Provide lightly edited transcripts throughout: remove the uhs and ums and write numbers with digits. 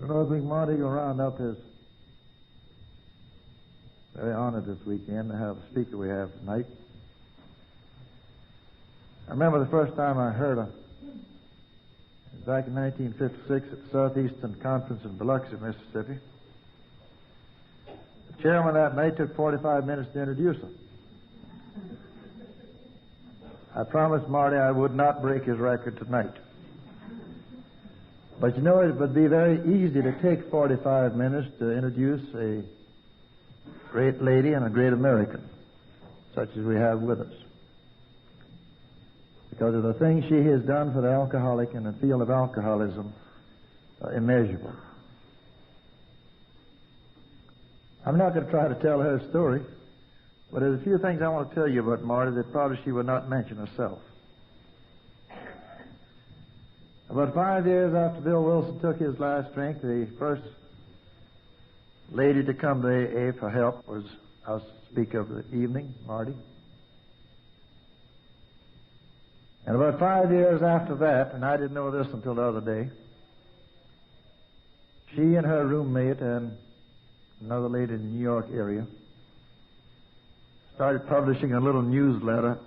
I don't think Marty will round up is very honored this weekend to have the speaker we have tonight. I remember the first time I heard her. It was back in 1956 at the Southeastern Conference in Biloxi, Mississippi. The chairman that night took 45 minutes to introduce her. I promised Marty I would not break his record tonight. But you know, it would be very easy to take 45 minutes to introduce a great lady and a great American, such as we have with us. Because of the things she has done for the alcoholic in the field of alcoholism are immeasurable. I'm not going to try to tell her story, but there's a few things I want to tell you about Marty that probably she would not mention herself. About 5 years after Bill Wilson took his last drink, the first lady to come to AA for help was, I'll speak of the evening, Marty. And about 5 years after that, and I didn't know this until the other day, she and her roommate and another lady in the New York area started publishing a little newsletter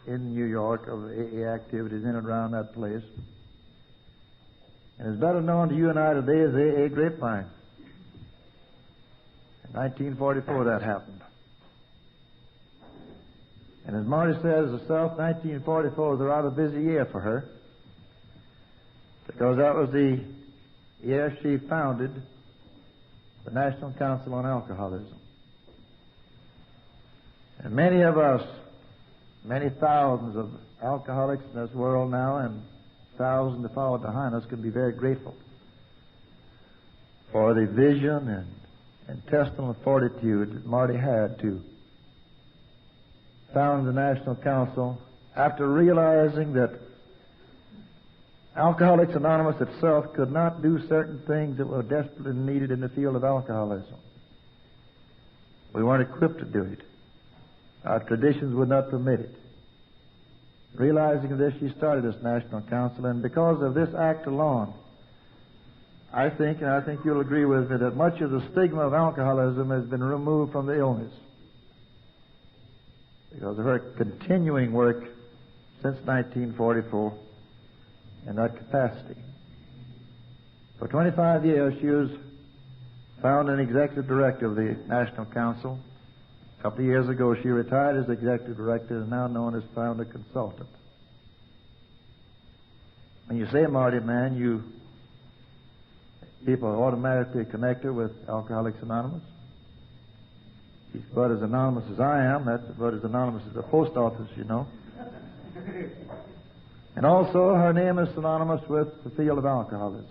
in New York of AA activities in and around that place. And it's better known to you and I today as AA Grapevine. In 1944 that happened. And as Marty says herself, 1944 was a rather busy year for her, because that was the year she founded the National Council on Alcoholism. And many of us, many thousands of alcoholics in this world now, and thousands to follow behind us, can be very grateful for the vision and intestinal fortitude that Marty had to found the National Council after realizing that Alcoholics Anonymous itself could not do certain things that were desperately needed in the field of alcoholism. We weren't equipped to do it. Our traditions would not permit it. Realizing this, she started this National Council, and because of this act alone, I think, and I think you'll agree with me, that much of the stigma of alcoholism has been removed from the illness because of her continuing work since 1944 in that capacity. For 25 years, she was found an executive director of the National Council. A couple of years ago, she retired as executive director and is now known as founder consultant. When you say Marty, man, people automatically connect her with Alcoholics Anonymous. She's about as anonymous as I am. That's about as anonymous as the post office, you know. And also, her name is synonymous with the field of alcoholism.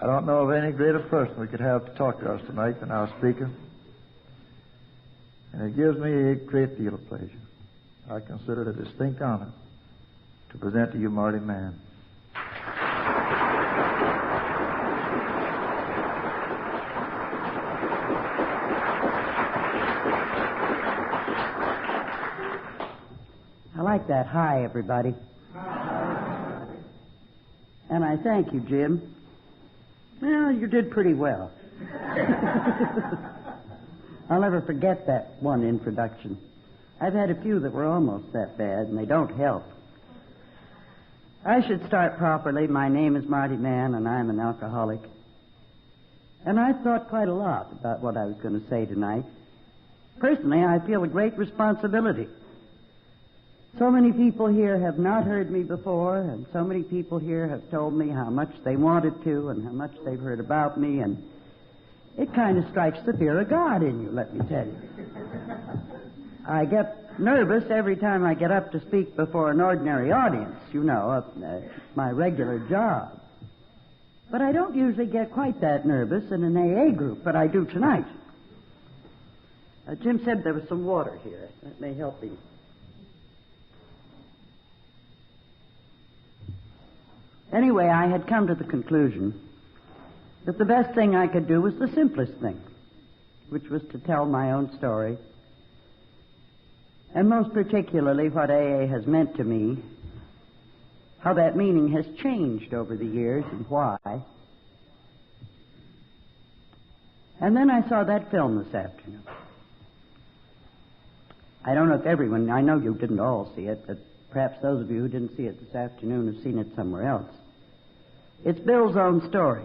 I don't know of any greater person we could have to talk to us tonight than our speaker. And it gives me a great deal of pleasure. I consider it a distinct honor to present to you Marty Mann. I like that. Hi, everybody. And I thank you, Jim. Well, you did pretty well. I'll never forget that one introduction. I've had a few that were almost that bad, and they don't help. I should start properly. My name is Marty Mann, and I'm an alcoholic. And I've thought quite a lot about what I was going to say tonight. Personally, I feel a great responsibility. So many people here have not heard me before, and so many people here have told me how much they wanted to and how much they've heard about me, and it kind of strikes the fear of God in you, let me tell you. I get nervous every time I get up to speak before an ordinary audience, you know, my regular job. But I don't usually get quite that nervous in an AA group, but I do tonight. Jim said there was some water here. That may help me. Anyway, I had come to the conclusion that the best thing I could do was the simplest thing, which was to tell my own story, and most particularly what AA has meant to me, how that meaning has changed over the years and why. And then I saw that film this afternoon. I don't know if everyone, I know you didn't all see it, but perhaps those of you who didn't see it this afternoon have seen it somewhere else. It's Bill's own story.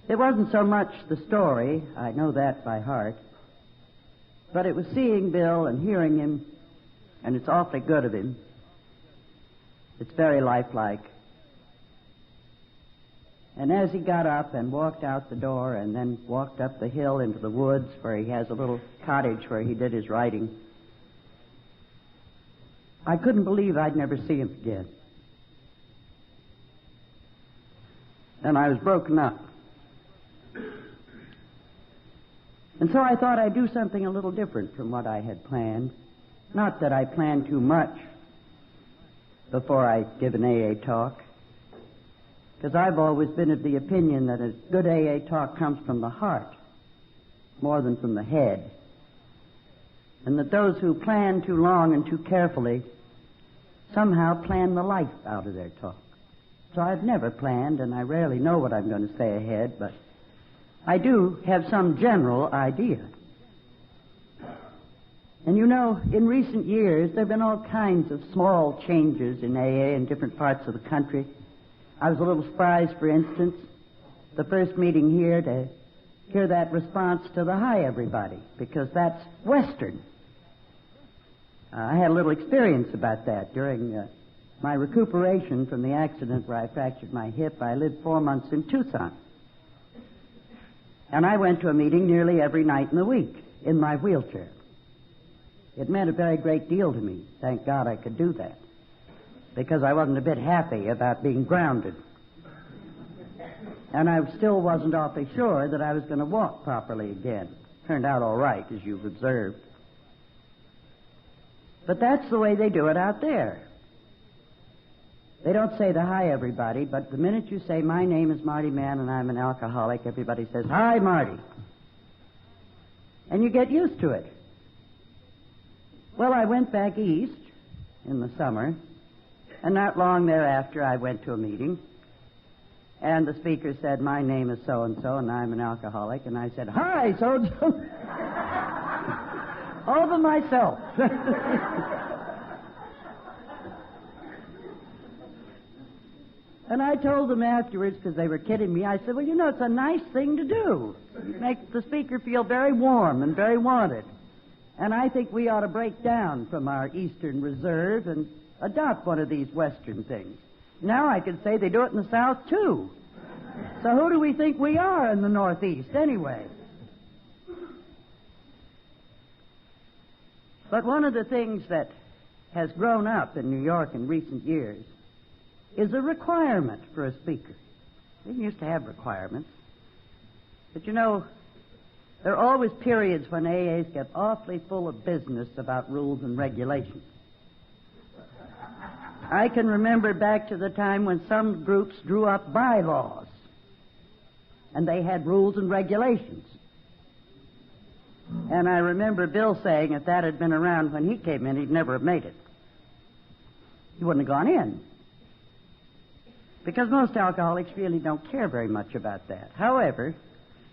It wasn't so much the story, I know that by heart, but it was seeing Bill and hearing him, and it's awfully good of him. It's very lifelike. And as he got up and walked out the door and then walked up the hill into the woods where he has a little cottage where he did his writing, I couldn't believe I'd never see him again. And I was broken up. And so I thought I'd do something a little different from what I had planned. Not that I planned too much before I give an AA talk, because I've always been of the opinion that a good AA talk comes from the heart more than from the head, and that those who plan too long and too carefully somehow plan the life out of their talk. So I've never planned, and I rarely know what I'm going to say ahead, but I do have some general idea. And you know, in recent years, there have been all kinds of small changes in AA in different parts of the country. I was a little surprised, for instance, the first meeting here to hear that response to the "Hi, everybody," because that's Western. I had a little experience about that during my recuperation from the accident where I fractured my hip. I lived 4 months in Tucson. And I went to a meeting nearly every night in the week in my wheelchair. It meant a very great deal to me. Thank God I could do that, because I wasn't a bit happy about being grounded. And I still wasn't awfully sure that I was going to walk properly again. Turned out all right, as you've observed. But that's the way they do it out there. They don't say the "Hi, everybody," but the minute you say, "My name is Marty Mann and I'm an alcoholic," everybody says, "Hi, Marty." And you get used to it. Well, I went back east in the summer, and not long thereafter I went to a meeting, and the speaker said, "My name is so-and-so and I'm an alcoholic," and I said, "Hi, so-and-so." All by myself. And I told them afterwards, because they were kidding me, I said, "Well, you know, it's a nice thing to do. You make the speaker feel very warm and very wanted. And I think we ought to break down from our Eastern reserve and adopt one of these Western things." Now I can say they do it in the South, too. So who do we think we are in the Northeast, anyway? But one of the things that has grown up in New York in recent years is a requirement for a speaker. We used to have requirements. But you know, there are always periods when AAs get awfully full of business about rules and regulations. I can remember back to the time when some groups drew up bylaws, and they had rules and regulations. And I remember Bill saying if that had been around when he came in, he'd never have made it. He wouldn't have gone in. Because most alcoholics really don't care very much about that. However,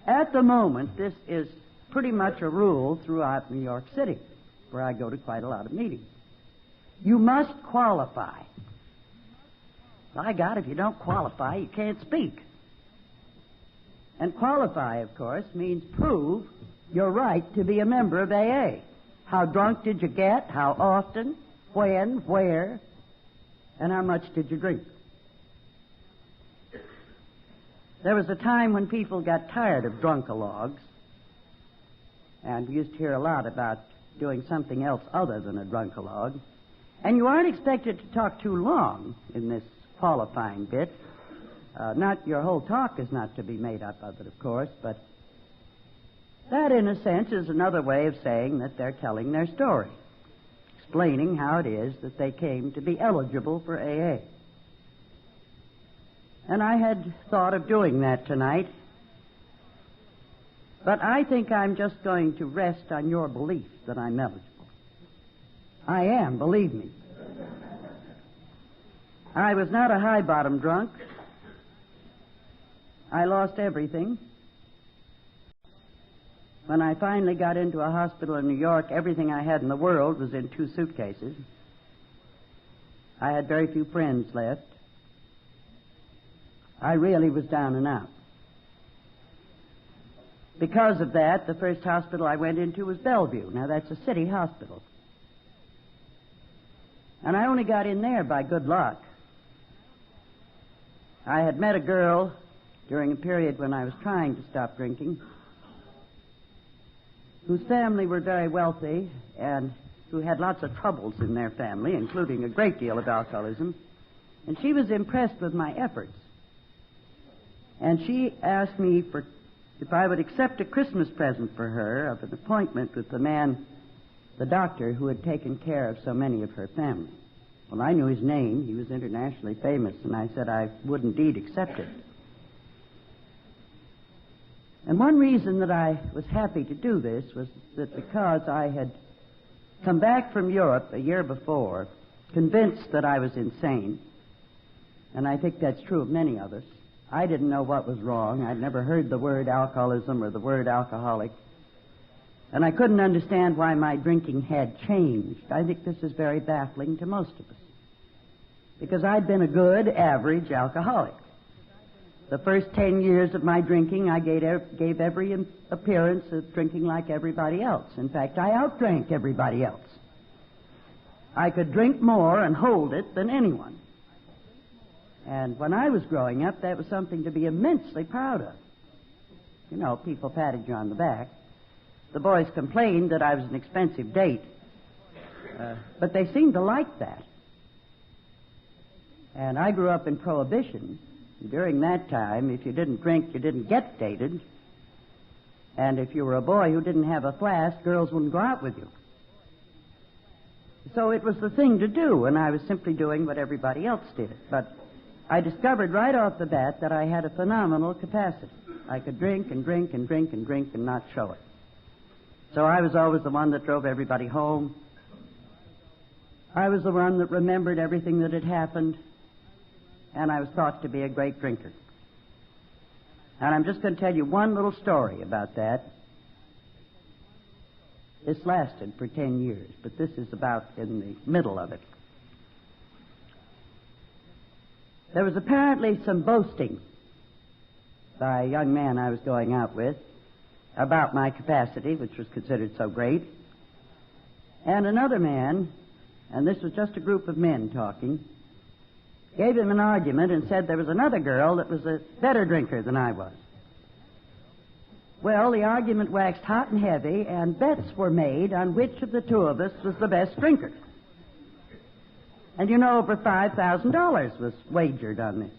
at the moment, this is pretty much a rule throughout New York City, where I go to quite a lot of meetings. You must qualify. By God, if you don't qualify, you can't speak. And qualify, of course, means prove your right to be a member of AA. How drunk did you get? How often? When? Where? And how much did you drink? There was a time when people got tired of drunkalogs, and we used to hear a lot about doing something else other than a drunkalog. And you aren't expected to talk too long in this qualifying bit. Not your whole talk is not to be made up of it, of course, but that, in a sense, is another way of saying that they're telling their story, explaining how it is that they came to be eligible for AA. And I had thought of doing that tonight, but I think I'm just going to rest on your belief that I'm eligible. I am, believe me. I was not a high-bottom drunk. I lost everything. When I finally got into a hospital in New York, everything I had in the world was in 2 suitcases. I had very few friends left. I really was down and out. Because of that, the first hospital I went into was Bellevue. Now, that's a city hospital. And I only got in there by good luck. I had met a girl during a period when I was trying to stop drinking, whose family were very wealthy and who had lots of troubles in their family, including a great deal of alcoholism. And she was impressed with my efforts. And she asked me if I would accept a Christmas present for her of an appointment with the man, the doctor, who had taken care of so many of her family. Well, I knew his name. He was internationally famous, and I said I would indeed accept it. And one reason that I was happy to do this was that because I had come back from Europe a year before, convinced that I was insane, and I think that's true of many of us. I didn't know what was wrong. I'd never heard the word alcoholism or the word alcoholic. And I couldn't understand why my drinking had changed. I think this is very baffling to most of us. Because I'd been a good, average alcoholic. The first 10 years of my drinking, I gave every appearance of drinking like everybody else. In fact, I outdrank everybody else. I could drink more and hold it than anyone. And when I was growing up, that was something to be immensely proud of. You know, people patted you on the back. The boys complained that I was an expensive date. But they seemed to like that. And I grew up in Prohibition. During that time, if you didn't drink, you didn't get dated. And if you were a boy who didn't have a flask, girls wouldn't go out with you. So it was the thing to do, and I was simply doing what everybody else did. But I discovered right off the bat that I had a phenomenal capacity. I could drink and drink and drink and drink and not show it. So I was always the one that drove everybody home. I was the one that remembered everything that had happened. And I was thought to be a great drinker. And I'm just going to tell you one little story about that. This lasted for 10 years, but this is about in the middle of it. There was apparently some boasting by a young man I was going out with about my capacity, which was considered so great. And another man, and this was just a group of men talking, gave him an argument and said there was another girl that was a better drinker than I was. Well, the argument waxed hot and heavy, and bets were made on which of the two of us was the best drinker. And you know, over $5,000 was wagered on this.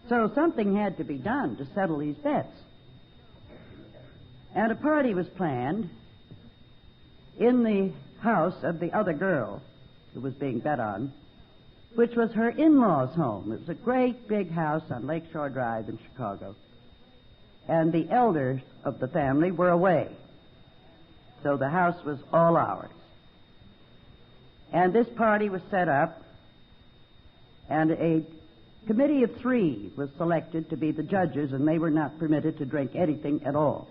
So something had to be done to settle these bets. And a party was planned in the house of the other girl who was being bet on, which was her in-laws' home. It was a great big house on Lakeshore Drive in Chicago. And the elders of the family were away. So the house was all ours. And this party was set up, and a committee of 3 was selected to be the judges, and they were not permitted to drink anything at all.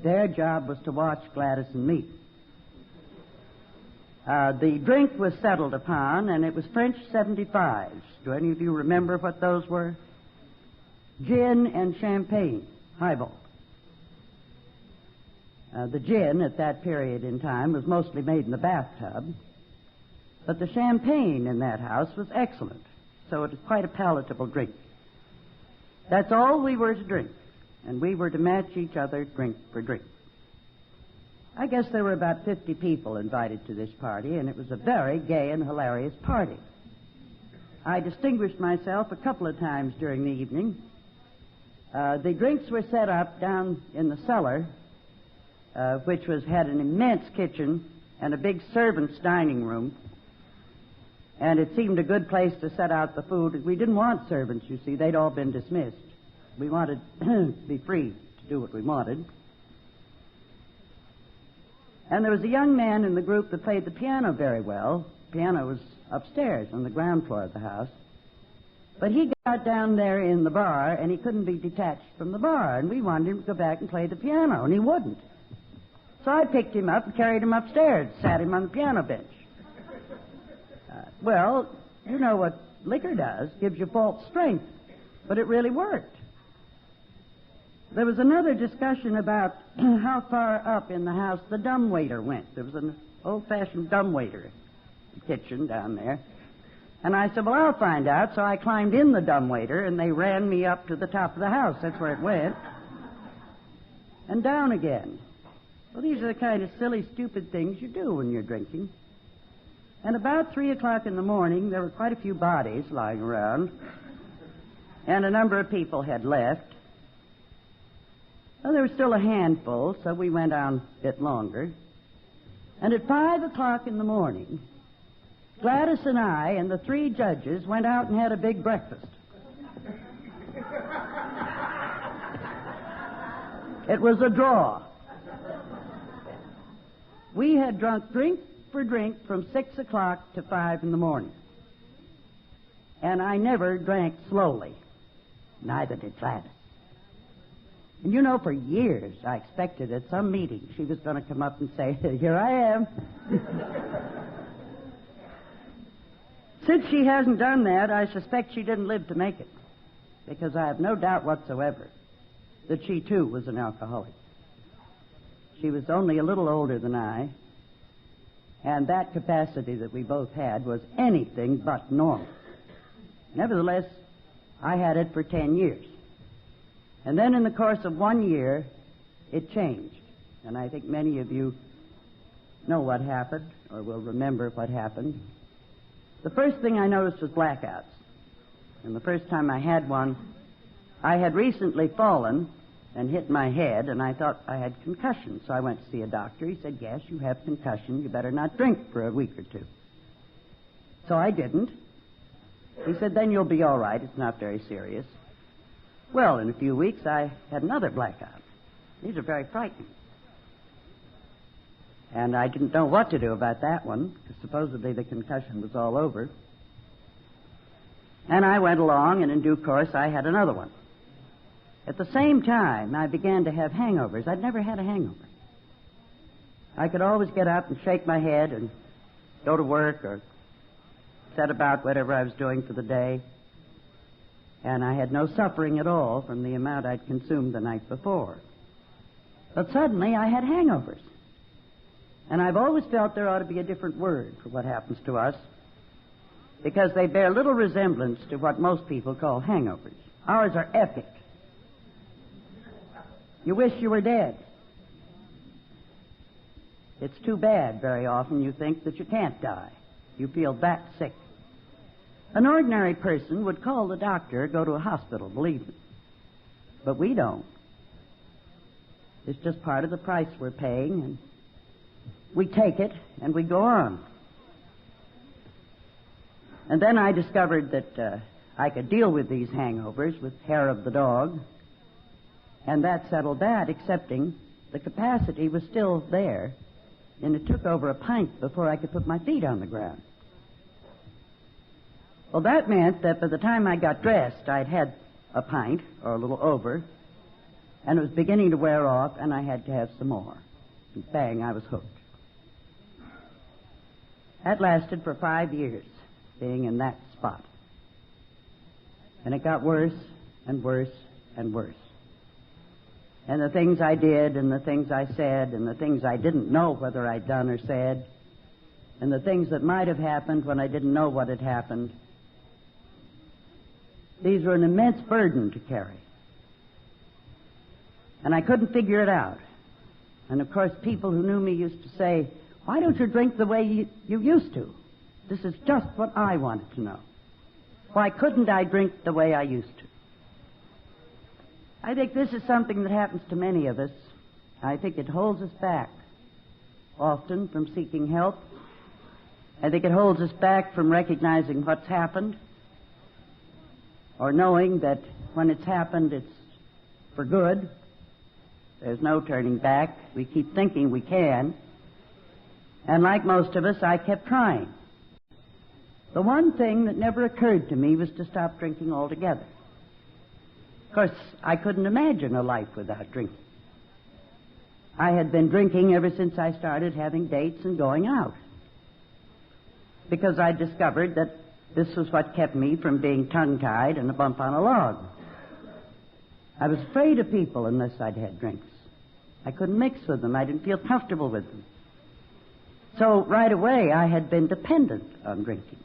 Their job was to watch Gladys and me. The drink was settled upon, and it was French 75s. Do any of you remember what those were? Gin and champagne, highball. The gin at that period in time was mostly made in the bathtub, but the champagne in that house was excellent, so it was quite a palatable drink. That's all we were to drink, and we were to match each other drink for drink. I guess there were about 50 people invited to this party, and it was a very gay and hilarious party. I distinguished myself a couple of times during the evening. The drinks were set up down in the cellar, which had an immense kitchen and a big servants' dining room, and it seemed a good place to set out the food. We didn't want servants, you see. They'd all been dismissed. We wanted to be free to do what we wanted. And there was a young man in the group that played the piano very well. Piano was upstairs on the ground floor of the house. But he got down there in the bar, and he couldn't be detached from the bar, and we wanted him to go back and play the piano, and he wouldn't. So I picked him up and carried him upstairs, sat him on the piano bench. Well, you know what liquor does, gives you false strength, but it really worked. There was another discussion about how far up in the house the dumbwaiter went. There was an old-fashioned dumbwaiter in the kitchen down there. And I said, well, I'll find out. So I climbed in the dumbwaiter, and they ran me up to the top of the house. That's where it went. And down again. Well, these are the kind of silly, stupid things you do when you're drinking. And about 3 o'clock in the morning, there were quite a few bodies lying around, and a number of people had left. Well, there was still a handful, so we went on a bit longer. And at 5 o'clock in the morning, Gladys and I and the 3 judges went out and had a big breakfast. It was a draw. We had drunk drink for drink from 6 o'clock to 5 in the morning. And I never drank slowly. Neither did Gladys. And you know, for years I expected at some meeting she was going to come up and say, here I am. Since she hasn't done that, I suspect she didn't live to make it, because I have no doubt whatsoever that she, too, was an alcoholic. She was only a little older than I, and that capacity that we both had was anything but normal. Nevertheless, I had it for 10 years. And then in the course of 1 year, it changed. And I think many of you know what happened, or will remember what happened. The first thing I noticed was blackouts. And the first time I had one, I had recently fallen and hit my head, and I thought I had concussion. So I went to see a doctor. He said, yes, you have concussion. You better not drink for a week or two. So I didn't. He said, then you'll be all right. It's not very serious. Well, in a few weeks, I had another blackout. These are very frightening. And I didn't know what to do about that one, because supposedly the concussion was all over. And I went along, and in due course, I had another one. At the same time, I began to have hangovers. I'd never had a hangover. I could always get up and shake my head and go to work or set about whatever I was doing for the day. And I had no suffering at all from the amount I'd consumed the night before. But suddenly I had hangovers. And I've always felt there ought to be a different word for what happens to us, because they bear little resemblance to what most people call hangovers. Ours are epic. You wish you were dead. It's too bad very often you think that you can't die. You feel that sick. An ordinary person would call the doctor, go to a hospital, believe me. But we don't. It's just part of the price we're paying, and we take it, and we go on. And then I discovered that I could deal with these hangovers with hair of the dog, and that settled that, excepting the capacity was still there, and it took over a pint before I could put my feet on the ground. Well, that meant that by the time I got dressed, I'd had a pint, or a little over, and it was beginning to wear off, and I had to have some more. And bang, I was hooked. That lasted for 5 years, being in that spot. And it got worse and worse and worse. And the things I did, and the things I said, and the things I didn't know whether I'd done or said, and the things that might have happened when I didn't know what had happened, these were an immense burden to carry. And I couldn't figure it out. And of course, people who knew me used to say, why don't you drink the way you used to? This is just what I wanted to know. Why couldn't I drink the way I used to? I think this is something that happens to many of us. I think it holds us back often from seeking help. I think it holds us back from recognizing what's happened, or knowing that when it's happened, it's for good. There's no turning back. We keep thinking we can. And like most of us, I kept trying. The one thing that never occurred to me was to stop drinking altogether. Of course, I couldn't imagine a life without drinking. I had been drinking ever since I started having dates and going out, because I discovered that this was what kept me from being tongue-tied and a bump on a log. I was afraid of people unless I'd had drinks. I couldn't mix with them. I didn't feel comfortable with them. So right away I had been dependent on drinking,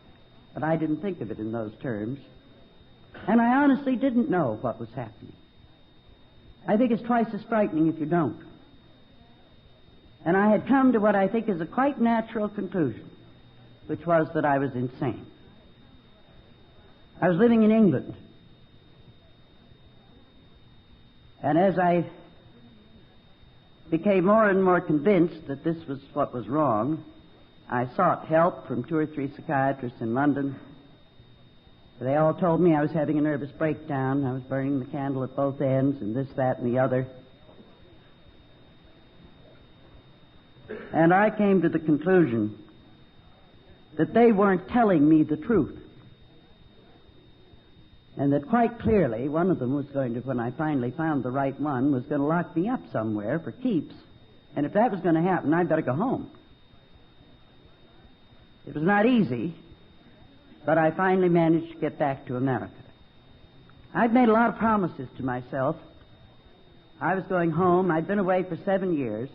but I didn't think of it in those terms. And I honestly didn't know what was happening. I think it's twice as frightening if you don't. And I had come to what I think is a quite natural conclusion, which was that I was insane. I was living in England. And as I became more and more convinced that this was what was wrong, I sought help from 2 or 3 psychiatrists in London. They all told me I was having a nervous breakdown. I was burning the candle at both ends, and this, that, and the other. And I came to the conclusion that they weren't telling me the truth. And that quite clearly one of them was going to, when I finally found the right one, was going to lock me up somewhere for keeps. And if that was going to happen, I'd better go home. It was not easy, but I finally managed to get back to America. I'd made a lot of promises to myself. I was going home. I'd been away for 7 years,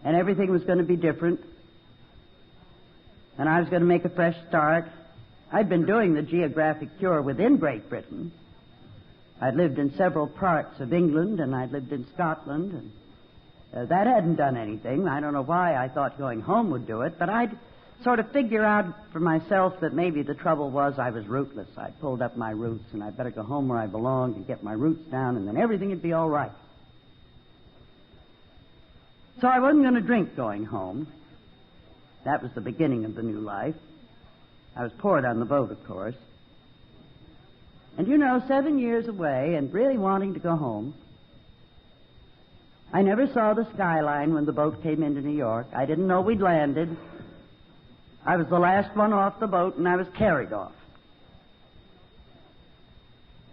and everything was going to be different. And I was going to make a fresh start. I'd been doing the geographic cure within Great Britain. I'd lived in several parts of England, and I'd lived in Scotland, and that hadn't done anything. I don't know why I thought going home would do it, but I'd sort of figure out for myself that maybe the trouble was I was rootless. I'd pulled up my roots, and I'd better go home where I belonged and get my roots down, and then everything would be all right. So I wasn't going to drink going home. That was the beginning of the new life. I was poured on the boat, of course. And 7 years away and really wanting to go home. I never saw the skyline when the boat came into New York. I didn't know we'd landed. I was the last one off the boat, and I was carried off.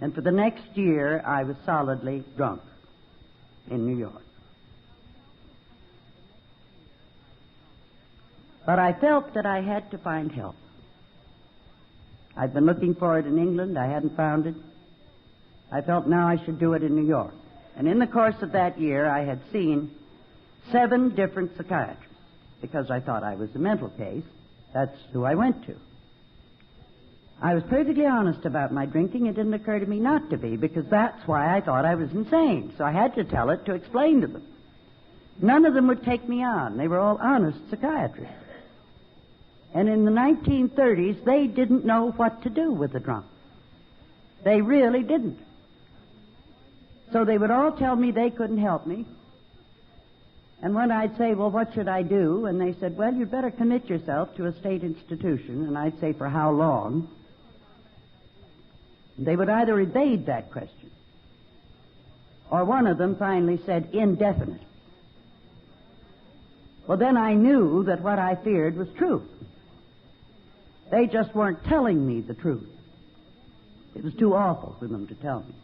And for the next year, I was solidly drunk in New York. But I felt that I had to find help. I'd been looking for it in England. I hadn't found it. I felt now I should do it in New York. And in the course of that year, I had seen 7 different psychiatrists, because I thought I was a mental case. That's who I went to. I was perfectly honest about my drinking. It didn't occur to me not to be, because that's why I thought I was insane. So I had to tell it to explain to them. None of them would take me on. They were all honest psychiatrists. And in the 1930s, they didn't know what to do with the drunk. They really didn't. So they would all tell me they couldn't help me. And when I'd say, well, what should I do? And they said, well, you'd better commit yourself to a state institution. And I'd say, for how long? They would either evade that question, or one of them finally said, indefinite. Well, then I knew that what I feared was true. They just weren't telling me the truth. It was too awful for them to tell me.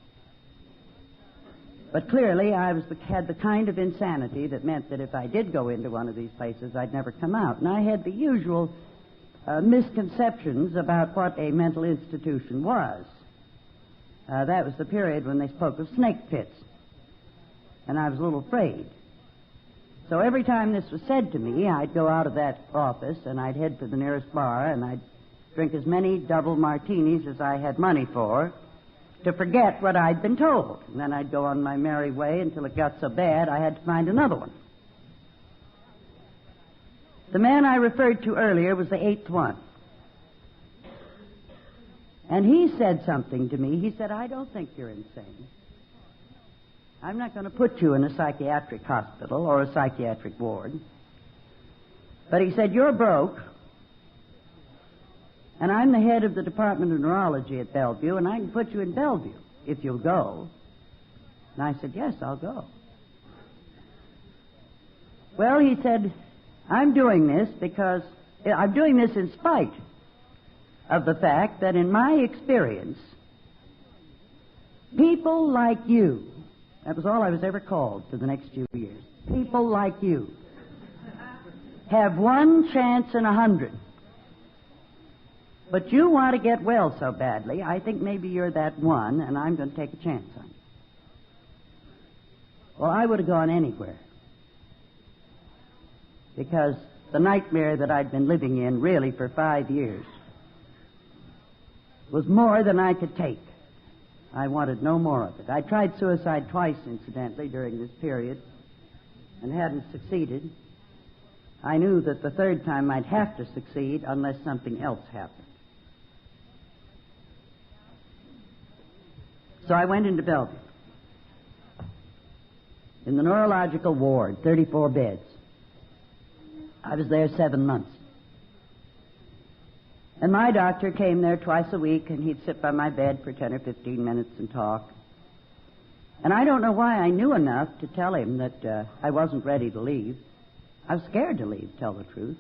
But clearly, I had the kind of insanity that meant that if I did go into one of these places, I'd never come out. And I had the usual misconceptions about what a mental institution was. That was the period when they spoke of snake pits. And I was a little afraid. So every time this was said to me, I'd go out of that office and I'd head for the nearest bar and I'd drink as many double martinis as I had money for to forget what I'd been told. And then I'd go on my merry way until it got so bad I had to find another one. The man I referred to earlier was the 8th one. And he said something to me. He said, I don't think you're insane. I'm not going to put you in a psychiatric hospital or a psychiatric ward. But he said, you're broke, and I'm the head of the Department of Neurology at Bellevue, and I can put you in Bellevue if you'll go. And I said, yes, I'll go. Well, he said, I'm doing this in spite of the fact that in my experience, people like you, that was all I was ever called for the next few years, people like you have one chance in 100. But you want to get well so badly, I think maybe you're that one, and I'm going to take a chance on you. Well, I would have gone anywhere, because the nightmare that I'd been living in really for 5 years was more than I could take. I wanted no more of it. I tried suicide twice, incidentally, during this period, and hadn't succeeded. I knew that the third time I'd have to succeed unless something else happened. So I went into Bellevue. In the neurological ward, 34 beds. I was there 7 months. And my doctor came there twice a week, and he'd sit by my bed for 10 or 15 minutes and talk. And I don't know why I knew enough to tell him that I wasn't ready to leave. I was scared to leave, tell the truth,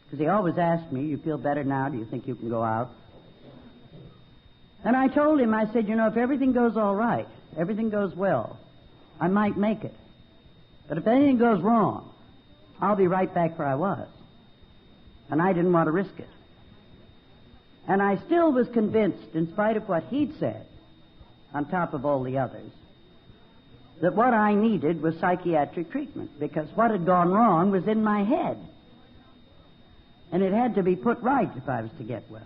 because he always asked me, you feel better now? Do you think you can go out? And I told him, I said, if everything goes all right, everything goes well, I might make it. But if anything goes wrong, I'll be right back where I was. And I didn't want to risk it. And I still was convinced, in spite of what he'd said, on top of all the others, that what I needed was psychiatric treatment, because what had gone wrong was in my head. And it had to be put right if I was to get well.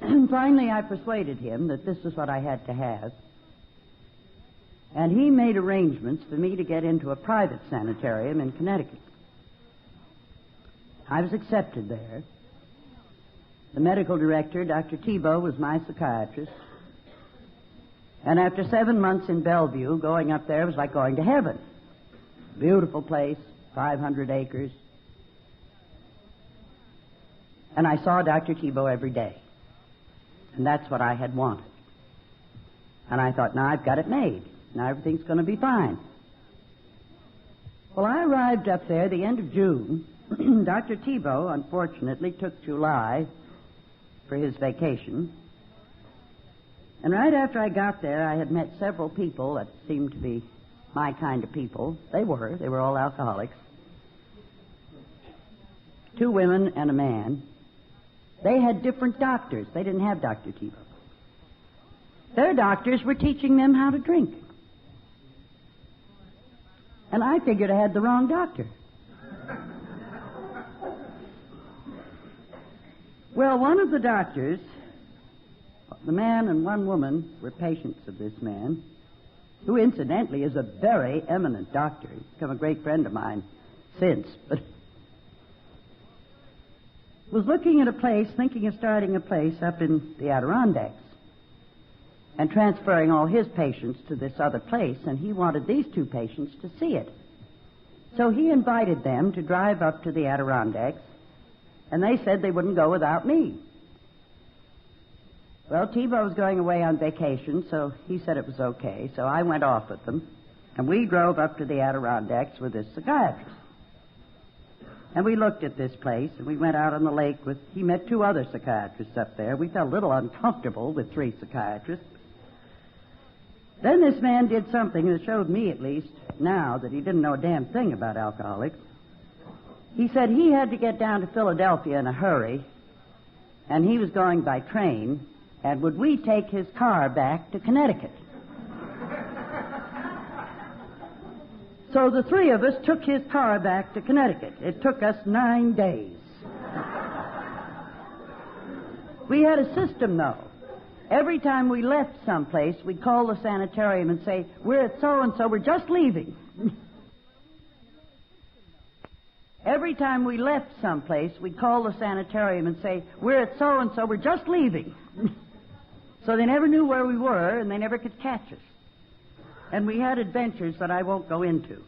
And finally I persuaded him that this was what I had to have. And he made arrangements for me to get into a private sanitarium in Connecticut. I was accepted there. The medical director, Dr. Tebow, was my psychiatrist. And after 7 months in Bellevue, going up there was like going to heaven. Beautiful place, 500 acres. And I saw Dr. Tebow every day. And that's what I had wanted. And I thought, now I've got it made. Now everything's going to be fine. Well, I arrived up there the end of June. Dr. Tebow, unfortunately, took July for his vacation. And right after I got there, I had met several people that seemed to be my kind of people. They were all alcoholics. 2 women and a man. They had different doctors. They didn't have Dr. Tebow. Their doctors were teaching them how to drink. And I figured I had the wrong doctor. Well, one of the doctors, the man and one woman, were patients of this man, who incidentally is a very eminent doctor. He's become a great friend of mine since, but was looking at a place, thinking of starting a place up in the Adirondacks and transferring all his patients to this other place, and he wanted these 2 patients to see it. So he invited them to drive up to the Adirondacks, and they said they wouldn't go without me. Well, Tebow was going away on vacation, so he said it was okay, so I went off with them, and we drove up to the Adirondacks with this psychiatrist. And we looked at this place, and we went out on the lake with, he met 2 other psychiatrists up there. We felt a little uncomfortable with 3 psychiatrists. Then this man did something that showed me, at least, now that he didn't know a damn thing about alcoholics. He said he had to get down to Philadelphia in a hurry, and he was going by train, and would we take his car back to Connecticut? So the 3 of us took his car back to Connecticut. It took us 9 days. We had a system, though. Every time we left someplace, we'd call the sanitarium and say, we're at so-and-so, we're just leaving. Every time we left someplace, we'd call the sanitarium and say, we're at so-and-so, we're just leaving. So they never knew where we were, and they never could catch us. And we had adventures that I won't go into.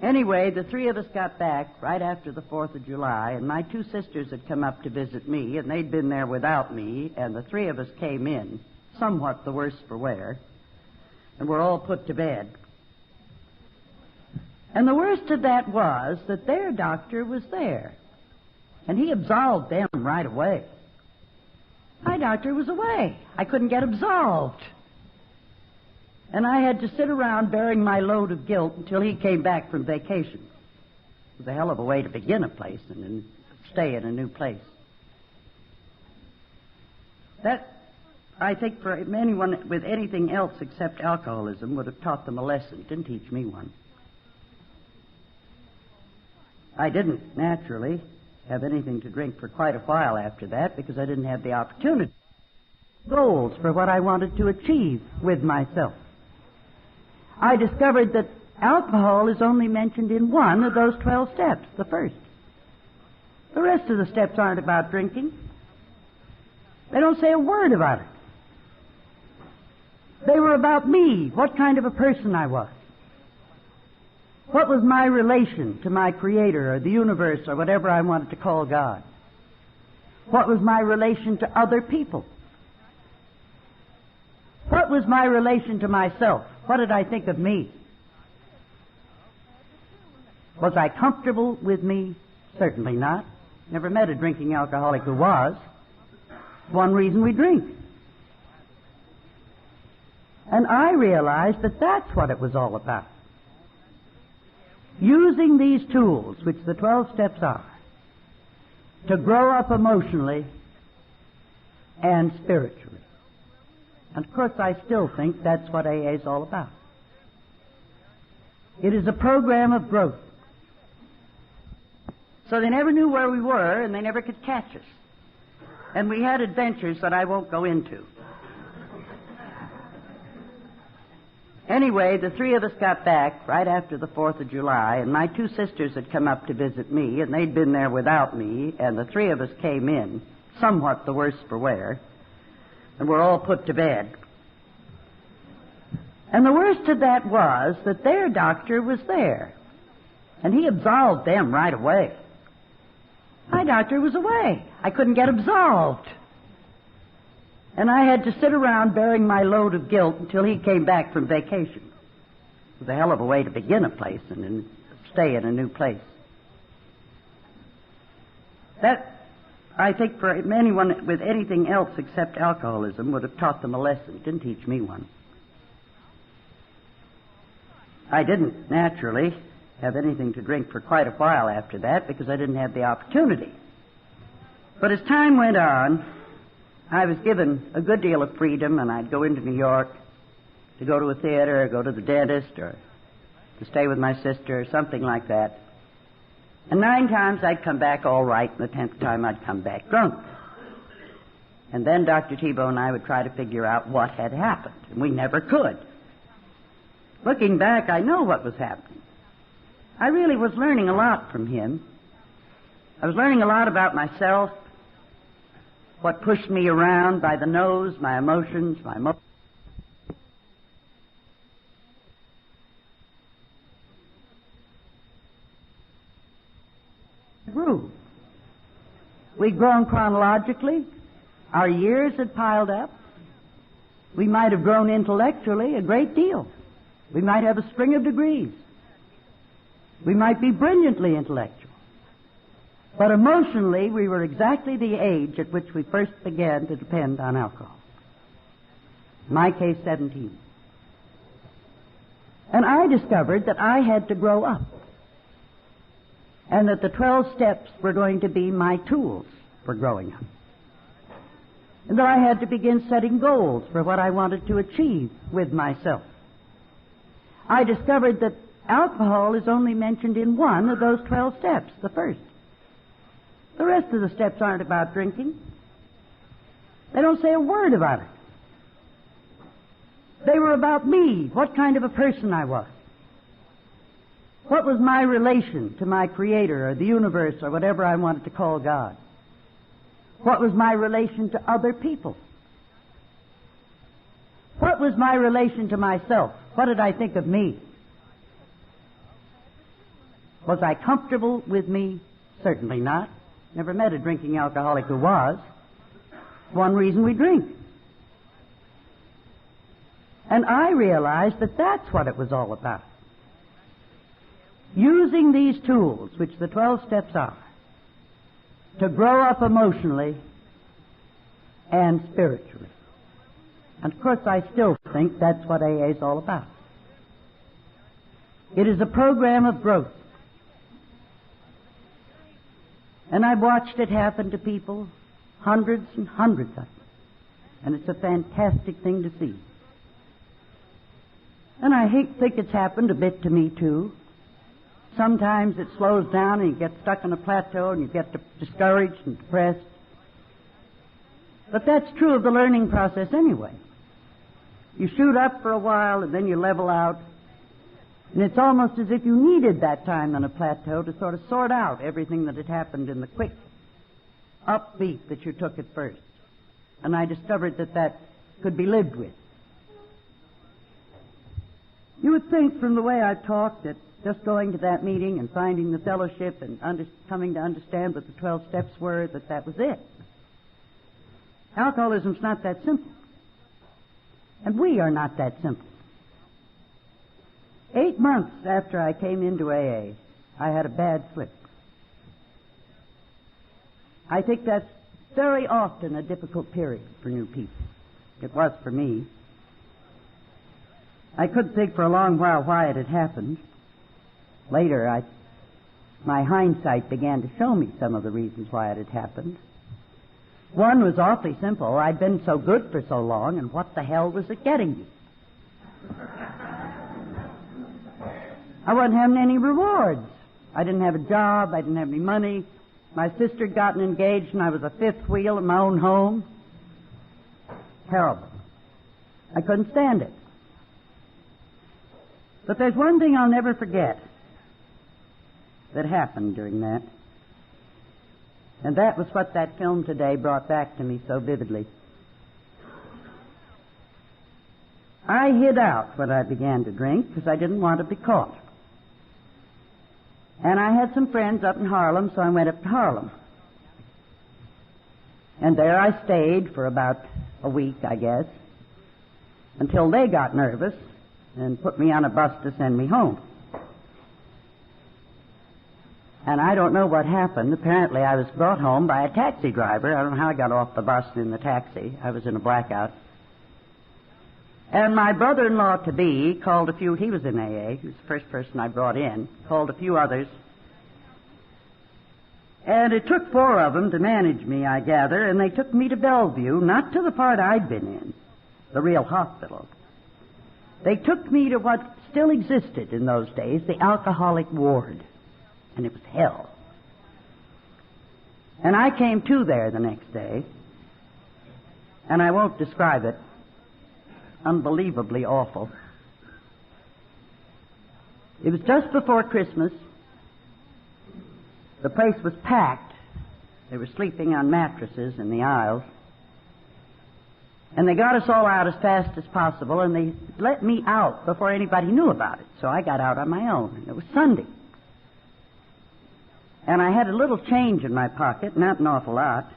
Anyway, the 3 of us got back right after the 4th of July, and my 2 sisters had come up to visit me, and they'd been there without me, and the 3 of us came in, somewhat the worse for wear, and were all put to bed. And the worst of that was that their doctor was there. And he absolved them right away. My doctor was away. I couldn't get absolved. And I had to sit around bearing my load of guilt until he came back from vacation. It was a hell of a way to begin a place and then stay in a new place. That, I think, for anyone with anything else except alcoholism would have taught them a lesson. It didn't teach me one. I didn't, naturally, have anything to drink for quite a while after that because I didn't have the opportunity. Goals for what I wanted to achieve with myself. I discovered that alcohol is only mentioned in one of those 12 steps, the first. The rest of the steps aren't about drinking. They don't say a word about it. They were about me, what kind of a person I was. What was my relation to my Creator or the universe or whatever I wanted to call God? What was my relation to other people? What was my relation to myself? What did I think of me? Was I comfortable with me? Certainly not. Never met a drinking alcoholic who was. One reason we drink. And I realized that that's what it was all about. Using these tools, which the 12 steps are, to grow up emotionally and spiritually. And of course, I still think that's what AA is all about. It is a program of growth. So they never knew where we were, and they never could catch us. And we had adventures that I won't go into. Anyway, the three of us got back right after the 4th of July, and my two sisters had come up to visit me, and they'd been there without me, and the three of us came in, somewhat the worse for wear, and were all put to bed. And the worst of that was that their doctor was there, and he absolved them right away. My doctor was away. I couldn't get absolved. And I had to sit around bearing my load of guilt until he came back from vacation. It was a hell of a way to begin a place and then stay in a new place. That, I think, for anyone with anything else except alcoholism would have taught them a lesson. It didn't teach me one. I didn't, naturally, have anything to drink for quite a while after that because I didn't have the opportunity. But as time went on, I was given a good deal of freedom, and I'd go into New York to go to a theater or go to the dentist or to stay with my sister or something like that. And 9 times I'd come back all right, and the 10th time I'd come back drunk. And then Dr. Tebow and I would try to figure out what had happened, and we never could. Looking back, I know what was happening. I really was learning a lot from him. I was learning a lot about myself, what pushed me around by the nose, my emotions, grew. We'd grown chronologically. Our years had piled up. We might have grown intellectually a great deal. We might have a string of degrees. We might be brilliantly intellectual. But emotionally, we were exactly the age at which we first began to depend on alcohol. In my case, 17. And I discovered that I had to grow up, and that the 12 steps were going to be my tools for growing up. And that I had to begin setting goals for what I wanted to achieve with myself. I discovered that alcohol is only mentioned in one of those 12 steps, the first. The rest of the steps aren't about drinking. They don't say a word about it. They were about me, what kind of a person I was. What was my relation to my Creator or the universe or whatever I wanted to call God? What was my relation to other people? What was my relation to myself? What did I think of me? Was I comfortable with me? Certainly not. Never met a drinking alcoholic who was. One reason we drink. And I realized that that's what it was all about. Using these tools, which the 12 steps are, to grow up emotionally and spiritually. And of course, I still think that's what AA is all about. It is a program of growth. And I've watched it happen to people, hundreds and hundreds of them. And it's a fantastic thing to see. And I think it's happened a bit to me, too. Sometimes it slows down and you get stuck on a plateau and you get discouraged and depressed. But that's true of the learning process anyway. You shoot up for a while and then you level out. And it's almost as if you needed that time on a plateau to sort of sort out everything that had happened in the quick upbeat that you took at first. And I discovered that could be lived with. You would think from the way I talked that just going to that meeting and finding the fellowship and coming to understand what the 12 steps were, that was it. Alcoholism's not that simple. And we are not that simple. 8 months after I came into AA, I had a bad slip. I think that's very often a difficult period for new people. It was for me. I couldn't think for a long while why it had happened. Later, my hindsight began to show me some of the reasons why it had happened. One was awfully simple. I'd been so good for so long, and what the hell was it getting me? I wasn't having any rewards. I didn't have a job. I didn't have any money. My sister had gotten engaged, and I was a fifth wheel in my own home. Terrible. I couldn't stand it. But there's one thing I'll never forget that happened during that. And that was what that film today brought back to me so vividly. I hid out when I began to drink because I didn't want to be caught. And I had some friends up in Harlem, so I went up to Harlem. And there I stayed for about a week, I guess, until they got nervous and put me on a bus to send me home. And I don't know what happened. Apparently I was brought home by a taxi driver. I don't know how I got off the bus and in the taxi. I was in a blackout. And my brother-in-law-to-be called a few, he was in AA, he was the first person I brought in, called a few others. And it took 4 of them to manage me, I gather, and they took me to Bellevue, not to the part I'd been in, the real hospital. They took me to what still existed in those days, the alcoholic ward. And it was hell. And I came to there the next day, and I won't describe it. Unbelievably awful. It was just before Christmas. The place was packed. They were sleeping on mattresses in the aisles. And they got us all out as fast as possible, and they let me out before anybody knew about it. So I got out on my own. It was Sunday. And I had a little change in my pocket, not an awful lot.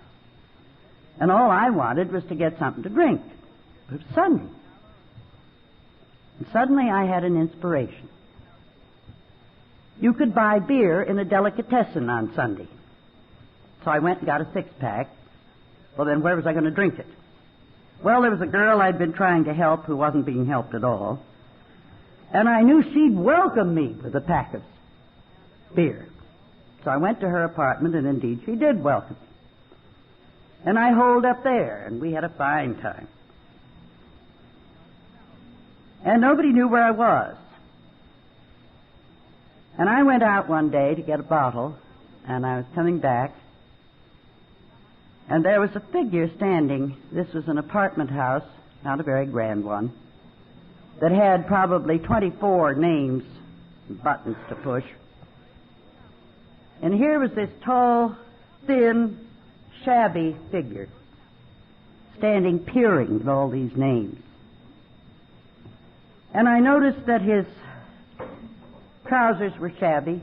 And all I wanted was to get something to drink. It was Sunday. And suddenly I had an inspiration. You could buy beer in a delicatessen on Sunday. So I went and got a 6-pack. Well, then where was I going to drink it? Well, there was a girl I'd been trying to help who wasn't being helped at all. And I knew she'd welcome me with a pack of beer. So I went to her apartment, and indeed she did welcome me. And I holed up there, and we had a fine time. And nobody knew where I was. And I went out one day to get a bottle, and I was coming back, and there was a figure standing. This was an apartment house, not a very grand one, that had probably 24 names and buttons to push. And here was this tall, thin, shabby figure standing peering at all these names. And I noticed that his trousers were shabby.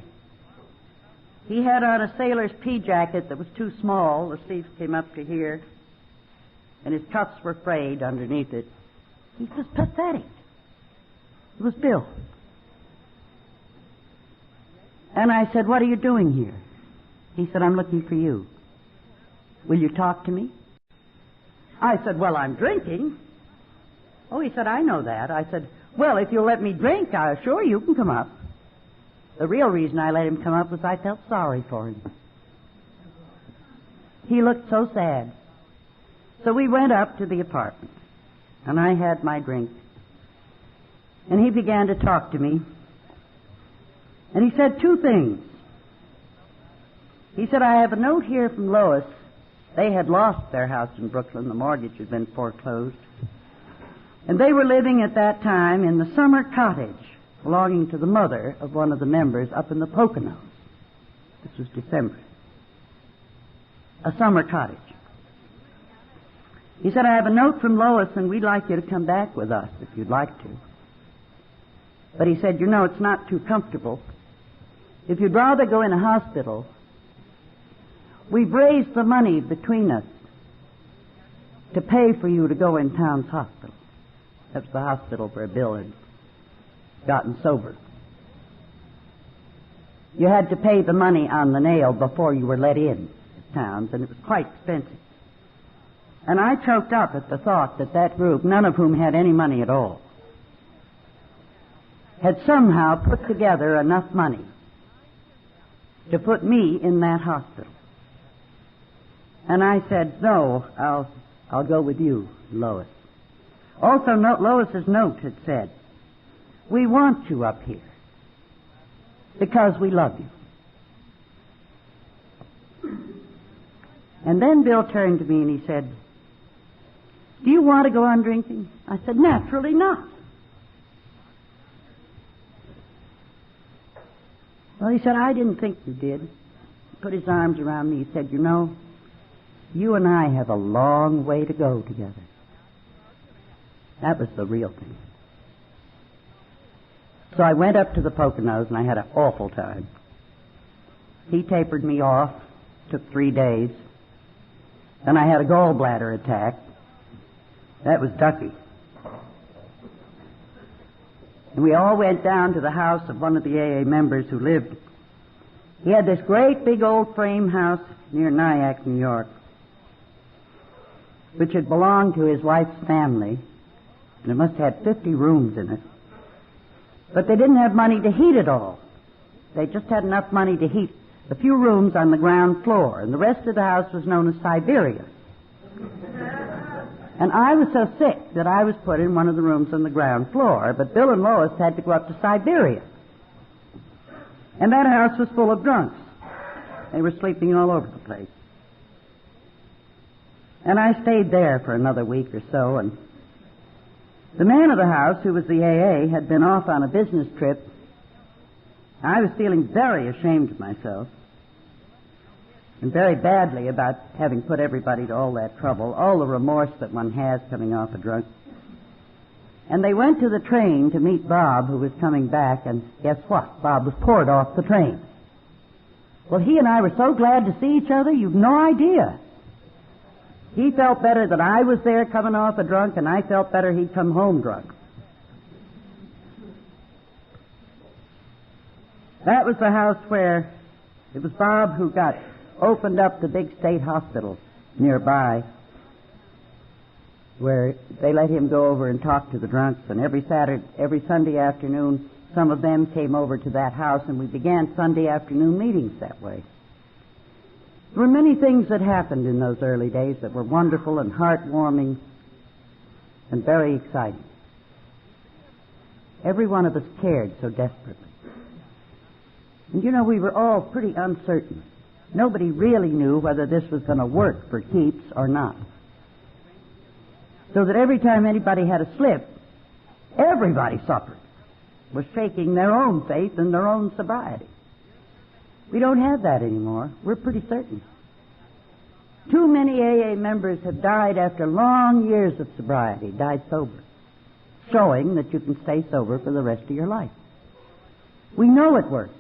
He had on a sailor's pea jacket that was too small. The sleeves came up to here. And his cuffs were frayed underneath it. He was pathetic. It was Bill. And I said, "What are you doing here?" He said, "I'm looking for you." Will you talk to me? I said, well, I'm drinking. Oh, he said, I know that. I said, well, if you'll let me drink, I assure you can come up. The real reason I let him come up was I felt sorry for him. He looked so sad. So we went up to the apartment, and I had my drink. And he began to talk to me. And he said two things. He said, I have a note here from Lois. They had lost their house in Brooklyn. The mortgage had been foreclosed. And they were living at that time in the summer cottage belonging to the mother of one of the members up in the Poconos. This was December. A summer cottage. He said, I have a note from Lois, and we'd like you to come back with us if you'd like to. But he said, you know, it's not too comfortable. If you'd rather go in a hospital, we've raised the money between us to pay for you to go in Town's hospital. That's the hospital where Bill had gotten sober. You had to pay the money on the nail before you were let in at Town's, and it was quite expensive. And I choked up at the thought that that group, none of whom had any money at all, had somehow put together enough money to put me in that hospital. And I said, no, I'll go with you, Lois. Also, Lois's note had said, we want you up here because we love you. And then Bill turned to me and he said, do you want to go on drinking? I said, naturally not. Well, he said, I didn't think you did. He put his arms around me. He said, you know, you and I have a long way to go together. That was the real thing. So I went up to the Poconos and I had an awful time. He tapered me off. Took 3 days. Then I had a gallbladder attack. That was Ducky. And we all went down to the house of one of the AA members who lived. He had this great big old frame house near Nyack, New York, which had belonged to his wife's family. And it must have had 50 rooms in it. But they didn't have money to heat it all. They just had enough money to heat a few rooms on the ground floor, and the rest of the house was known as Siberia. And I was so sick that I was put in one of the rooms on the ground floor, but Bill and Lois had to go up to Siberia. And that house was full of drunks. They were sleeping all over the place. And I stayed there for another week or so, and the man of the house, who was the AA, had been off on a business trip. I was feeling very ashamed of myself and very badly about having put everybody to all that trouble, all the remorse that one has coming off a drunk. And they went to the train to meet Bob, who was coming back, and guess what? Bob was poured off the train. Well, he and I were so glad to see each other, you've no idea. He felt better that I was there coming off a drunk, and I felt better he'd come home drunk. That was the house where it was Bob who opened up the big state hospital nearby, where they let him go over and talk to the drunks. And every Sunday afternoon, some of them came over to that house, and we began Sunday afternoon meetings that way. There were many things that happened in those early days that were wonderful and heartwarming and very exciting. Every one of us cared so desperately. And you know, we were all pretty uncertain. Nobody really knew whether this was going to work for keeps or not. So that every time anybody had a slip, everybody suffered, was shaking their own faith and their own sobriety. We don't have that anymore. We're pretty certain. Too many AA members have died after long years of sobriety, died sober, showing that you can stay sober for the rest of your life. We know it works.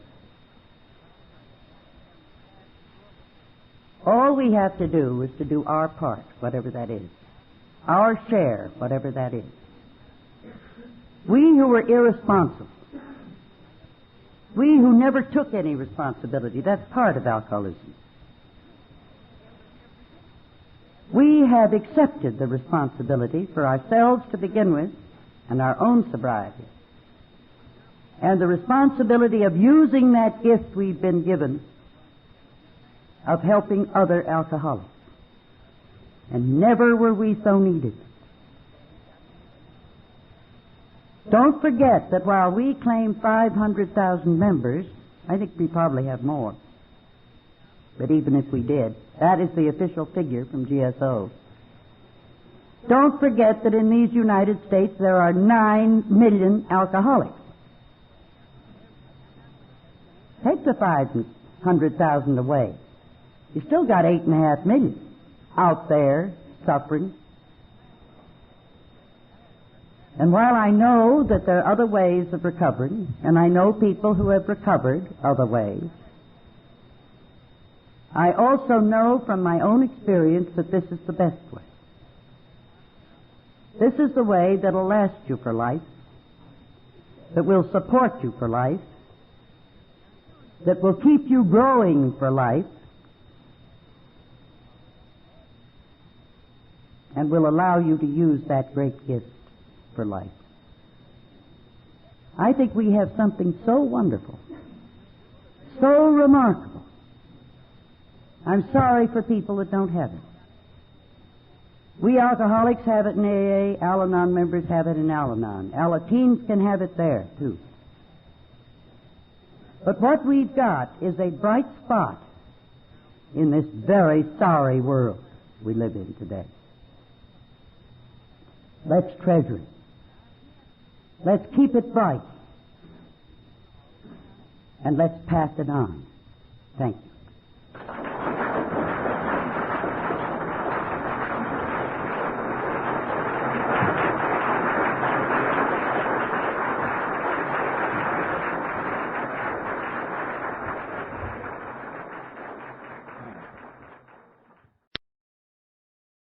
All we have to do is to do our part, whatever that is. Our share, whatever that is. We who were irresponsible, we who never took any responsibility, that's part of alcoholism. We have accepted the responsibility for ourselves to begin with and our own sobriety, and the responsibility of using that gift we've been given of helping other alcoholics. And never were we so needed. Don't forget that while we claim 500,000 members, I think we probably have more. But even if we did, that is the official figure from GSO. Don't forget that in these United States there are 9 million alcoholics. Take the 500,000 away. You still got 8.5 million out there suffering. And while I know that there are other ways of recovering, and I know people who have recovered other ways, I also know from my own experience that this is the best way. This is the way that will last you for life, that will support you for life, that will keep you growing for life, and will allow you to use that great gift for life. I think we have something so wonderful, so remarkable. I'm sorry for people that don't have it. We alcoholics have it in AA, Al-Anon members have it in Al-Anon. Al-Teens can have it there, too. But what we've got is a bright spot in this very sorry world we live in today. Let's treasure it. Let's keep it bright. And let's pass it on. Thank you.